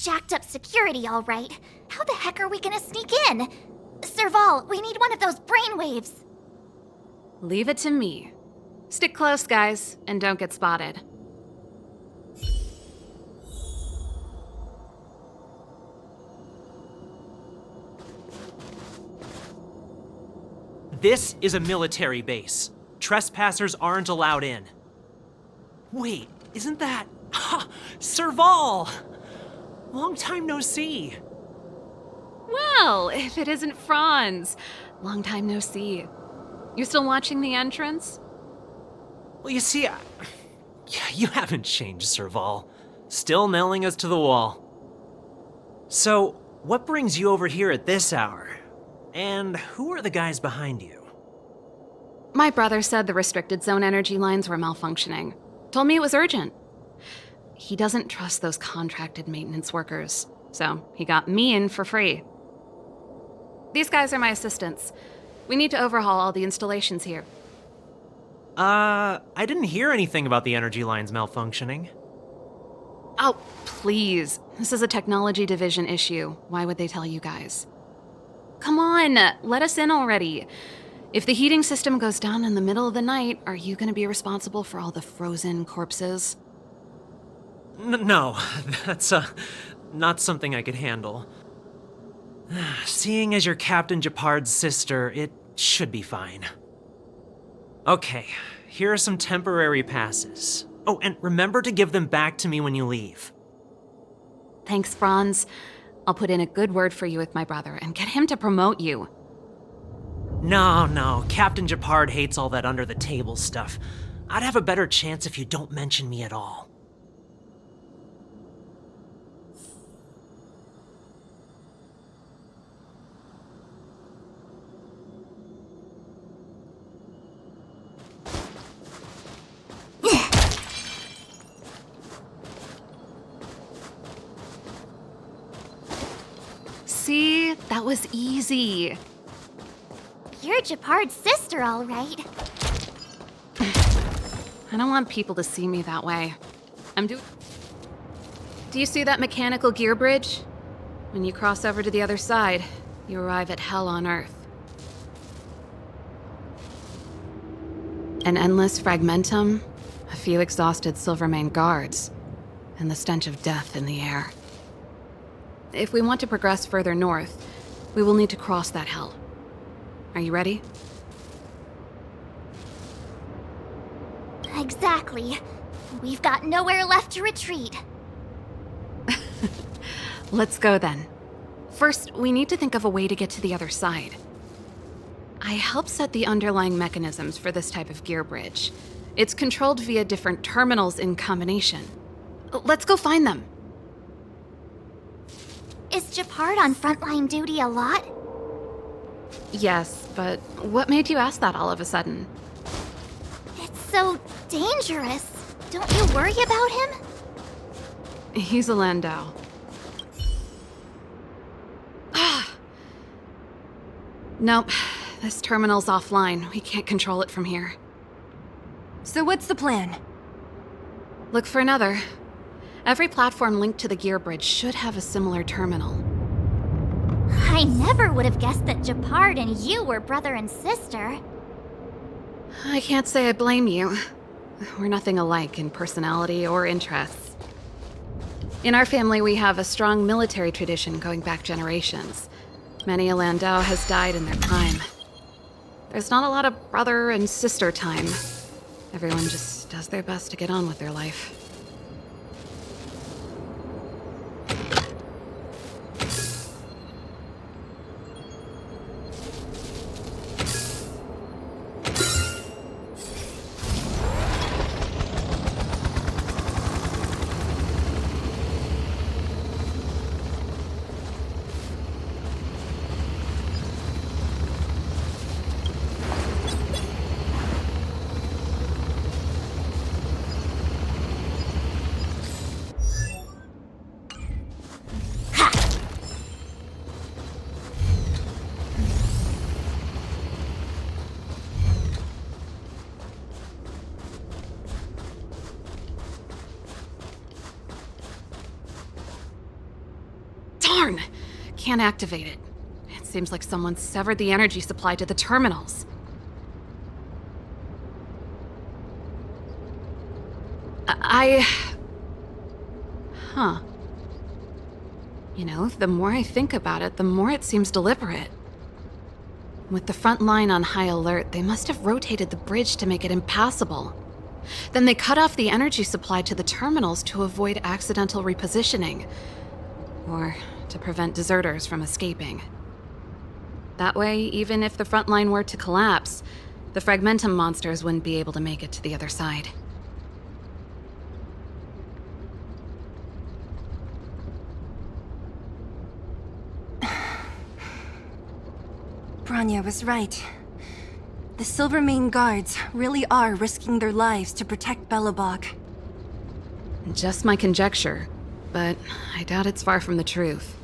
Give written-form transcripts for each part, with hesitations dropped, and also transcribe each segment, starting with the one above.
jacked up security, all right. How the heck are we gonna sneak in? Serval, we need one of those brainwaves. Leave it to me. Stick close, guys, and don't get spotted. This is a military base. Trespassers aren't allowed in. Wait, isn't that... Ha! Serval! Long time no see. Well, if it isn't Franz. Long time no see. You still watching the entrance? Well, you see, you haven't changed, Serval. Still nailing us to the wall. So, what brings you over here at this hour? And who are the guys behind you? My brother said the restricted zone energy lines were malfunctioning. Told me it was urgent. He doesn't trust those contracted maintenance workers, so he got me in for free. These guys are my assistants. We need to overhaul all the installations here. I didn't hear anything about the energy lines malfunctioning. Oh, please. This is a technology division issue. Why would they tell you guys? Come on, let us in already. If the heating system goes down in the middle of the night, are you going to be responsible for all the frozen corpses? No, that's not something I could handle. Seeing as you're Captain Japard's sister, it should be fine. Okay, here are some temporary passes. Oh, and remember to give them back to me when you leave. Thanks, Franz. I'll put in a good word for you with my brother and get him to promote you. No, Captain Japard hates all that under-the-table stuff. I'd have a better chance if you don't mention me at all. See? That was easy. You're Japard's sister, all right. I don't want people to see me that way. Do you see that mechanical gear bridge? When you cross over to the other side, you arrive at hell on Earth. An endless fragmentum, a few exhausted Silvermane guards, and the stench of death in the air. If we want to progress further north, we will need to cross that hell. Are you ready? Exactly. We've got nowhere left to retreat. Let's go then. First, we need to think of a way to get to the other side. I helped set the underlying mechanisms for this type of gear bridge. It's controlled via different terminals in combination. Let's go find them. Is Japard on frontline duty a lot? Yes, but what made you ask that all of a sudden? It's so dangerous. Don't you worry about him? He's a Landau. Nope, this terminal's offline. We can't control it from here. So what's the plan? Look for another. Every platform linked to the gear bridge should have a similar terminal. I never would have guessed that Japard and you were brother and sister. I can't say I blame you. We're nothing alike in personality or interests. In our family, we have a strong military tradition going back generations. Many a Landau has died in their prime. There's not a lot of brother and sister time. Everyone just does their best to get on with their life. Darn! Can't activate it. It seems like someone severed the energy supply to the terminals. Huh. You know, the more I think about it, the more it seems deliberate. With the front line on high alert, they must have rotated the bridge to make it impassable. Then they cut off the energy supply to the terminals to avoid accidental repositioning, or to prevent deserters from escaping. That way, even if the front line were to collapse, the Fragmentum monsters wouldn't be able to make it to the other side. Branya was right. The Silvermane guards really are risking their lives to protect Belobog. Just my conjecture, but I doubt it's far from the truth.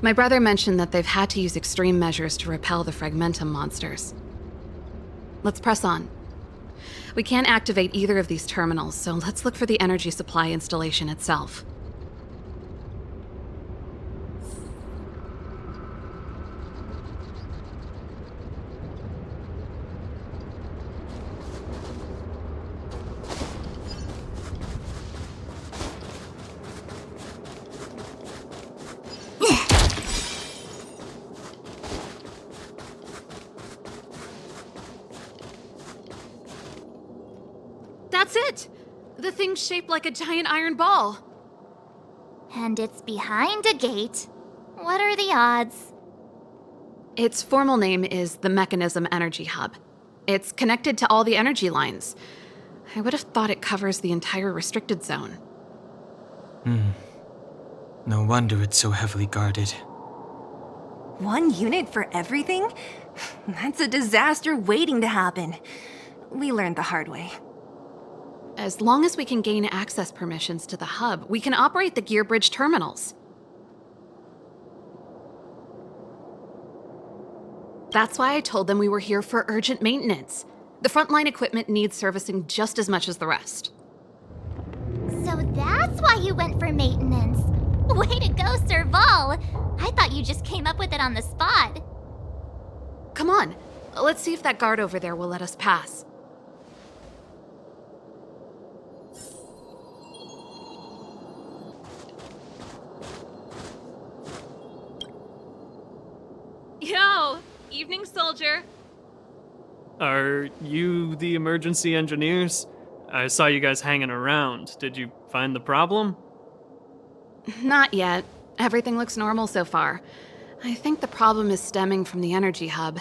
My brother mentioned that they've had to use extreme measures to repel the Fragmentum monsters. Let's press on. We can't activate either of these terminals, so let's look for the energy supply installation itself. That's it! The thing's shaped like a giant iron ball. And it's behind a gate. What are the odds? Its formal name is the Mechanism Energy Hub. It's connected to all the energy lines. I would have thought it covers the entire restricted zone. No wonder it's so heavily guarded. One unit for everything? That's a disaster waiting to happen. We learned the hard way. As long as we can gain access permissions to the hub, we can operate the gear bridge terminals. That's why I told them we were here for urgent maintenance. The frontline equipment needs servicing just as much as the rest. So that's why you went for maintenance. Way to go, Serval! I thought you just came up with it on the spot. Come on, let's see if that guard over there will let us pass. Yo! Evening, soldier. Are you the emergency engineers? I saw you guys hanging around. Did you find the problem? Not yet. Everything looks normal so far. I think the problem is stemming from the energy hub.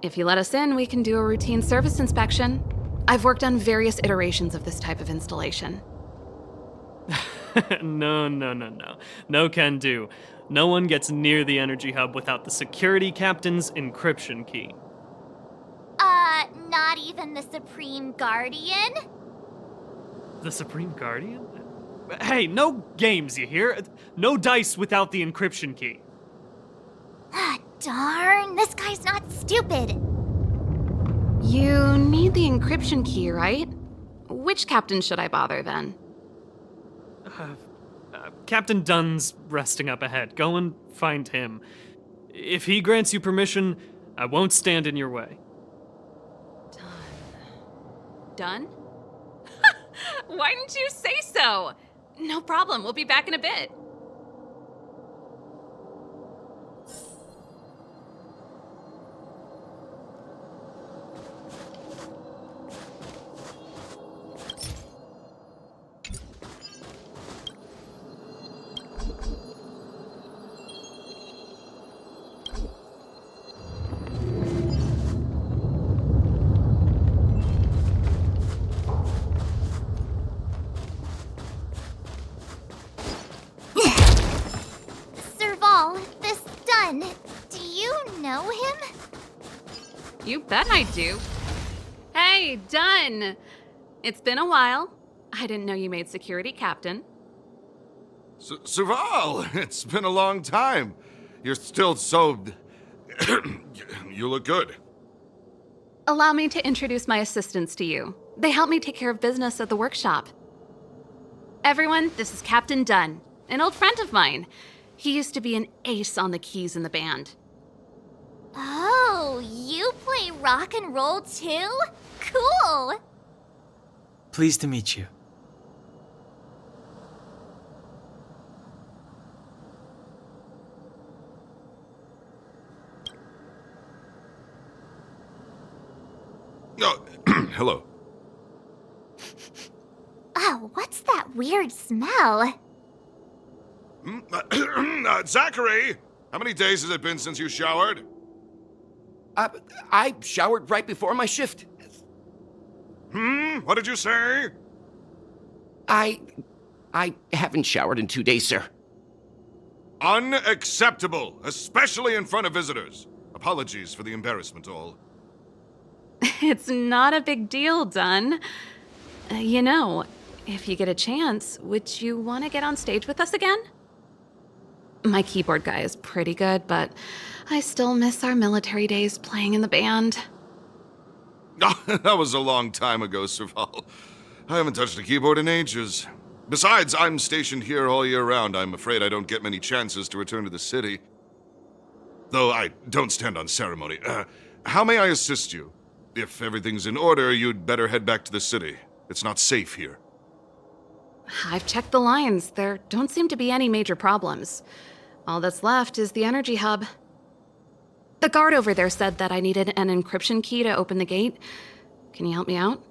If you let us in, we can do a routine service inspection. I've worked on various iterations of this type of installation. No. No can do. No one gets near the energy hub without the security captain's encryption key. Not even the Supreme Guardian? The Supreme Guardian? Hey, no games, you hear? No dice without the encryption key. Ah, darn, this guy's not stupid. You need the encryption key, right? Which captain should I bother then? Captain Dunn's resting up ahead. Go and find him. If he grants you permission, I won't stand in your way. Done? Why didn't you say so? No problem, we'll be back in a bit. Do you know him? You bet I do. Hey, Dunn! It's been a while. I didn't know you made security captain. Serval, it's been a long time. You're still so... You look good. Allow me to introduce my assistants to you. They help me take care of business at the workshop. Everyone, this is Captain Dunn, an old friend of mine. He used to be an ace on the keys in the band. Oh, you play rock and roll too? Cool! Pleased to meet you. Oh, hello. Oh, what's that weird smell? Zachary! How many days has it been since you showered? I showered right before my shift. What did you say? I haven't showered in 2 days, sir. Unacceptable, especially in front of visitors. Apologies for the embarrassment, all. It's not a big deal, Dunn. You know, if you get a chance, would you want to get on stage with us again? My keyboard guy is pretty good, but I still miss our military days playing in the band. That was a long time ago, Serval. I haven't touched a keyboard in ages. Besides, I'm stationed here all year round. I'm afraid I don't get many chances to return to the city. Though I don't stand on ceremony. How may I assist you? If everything's in order, you'd better head back to the city. It's not safe here. I've checked the lines. There don't seem to be any major problems. All that's left is the energy hub. The guard over there said that I needed an encryption key to open the gate. Can you help me out?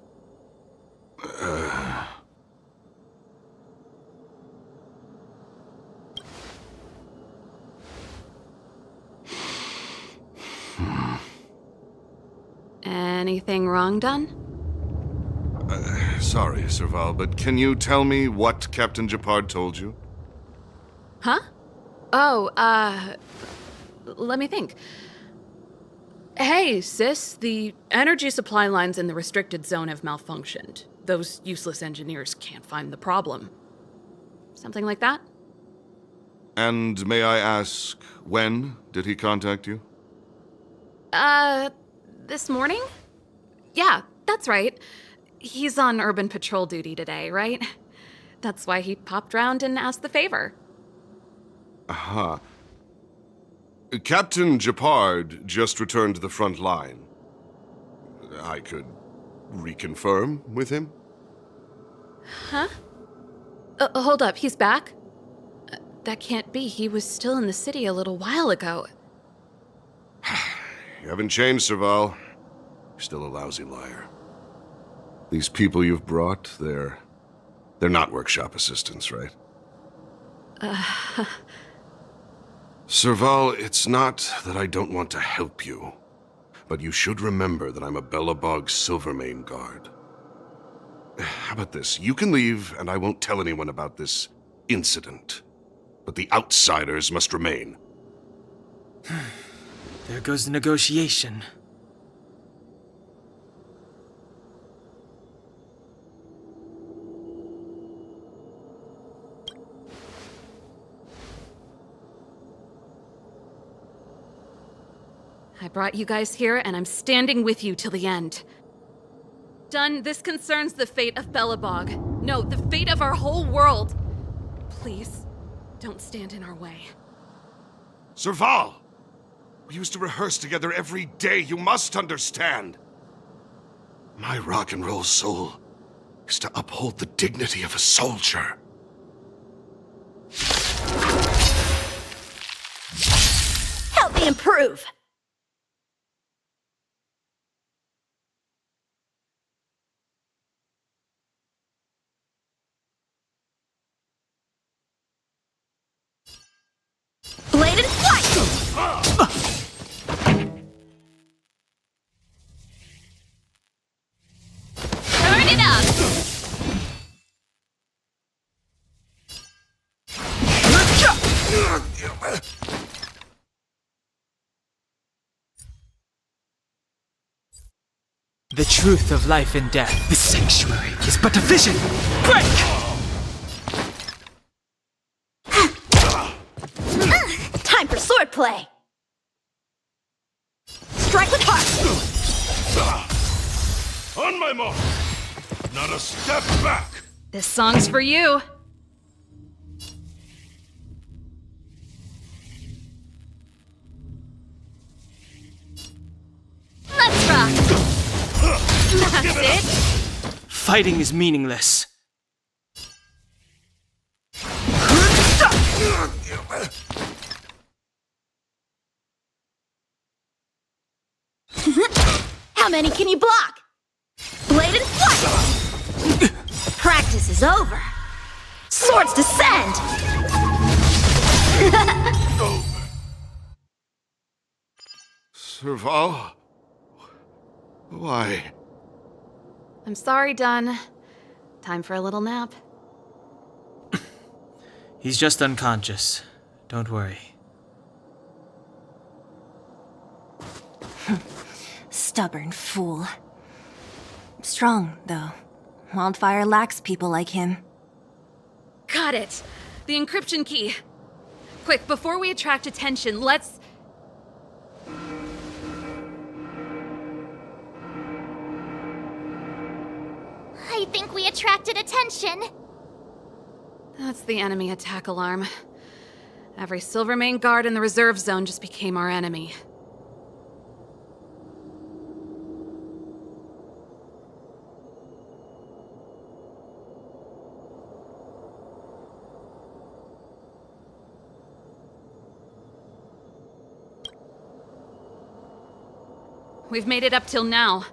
Anything wrong, Dunn? Sorry, Serval, but can you tell me what Captain Gepard told you? Huh? Oh, let me think. Hey, sis, the energy supply lines in the restricted zone have malfunctioned. Those useless engineers can't find the problem. Something like that? And may I ask, when did he contact you? This morning? Yeah, that's right. He's on urban patrol duty today, right? That's why he popped round and asked the favor. Aha. Captain Gepard just returned to the front line. I could reconfirm with him? Huh? Hold up, he's back? That can't be. He was still in the city a little while ago. You haven't changed, Serval. You're still a lousy liar. These people you've brought, they're not workshop assistants, right? Serval, it's not that I don't want to help you, but you should remember that I'm a Belobog Silvermane guard. How about this? You can leave, and I won't tell anyone about this incident. But the outsiders must remain. There goes the negotiation. I brought you guys here, and I'm standing with you till the end. Dunn, this concerns the fate of Belobog. No, the fate of our whole world. Please, don't stand in our way. Serval! We used to rehearse together every day, you must understand. My rock and roll soul is to uphold the dignity of a soldier. Help me improve! Bladed flight! Turn it up! The truth of life and death. The sanctuary is but a vision. Break! Time for swordplay! Strike with heart! On my mark! Not a step back! This song's for you. That's it. Fighting is meaningless. How many can you block? Bladed flight! Practice is over. Swords descend! Serval? Why? I'm sorry, Dunn. Time for a little nap. He's just unconscious. Don't worry. Stubborn fool. Strong, though. Wildfire lacks people like him. Got it! The encryption key. Quick, before we attract attention, let's... I think we attracted attention. That's the enemy attack alarm. Every Silvermane guard in the reserve zone just became our enemy. We've made it up till now.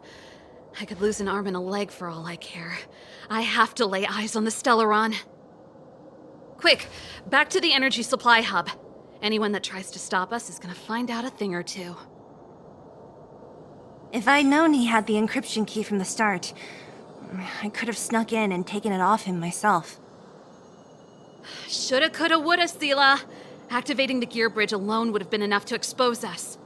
I could lose an arm and a leg for all I care. I have to lay eyes on the Stellaron. Quick, back to the energy supply hub. Anyone that tries to stop us is gonna find out a thing or two. If I'd known he had the encryption key from the start, I could have snuck in and taken it off him myself. Shoulda, coulda, woulda, Sela. Activating the gear bridge alone would have been enough to expose us.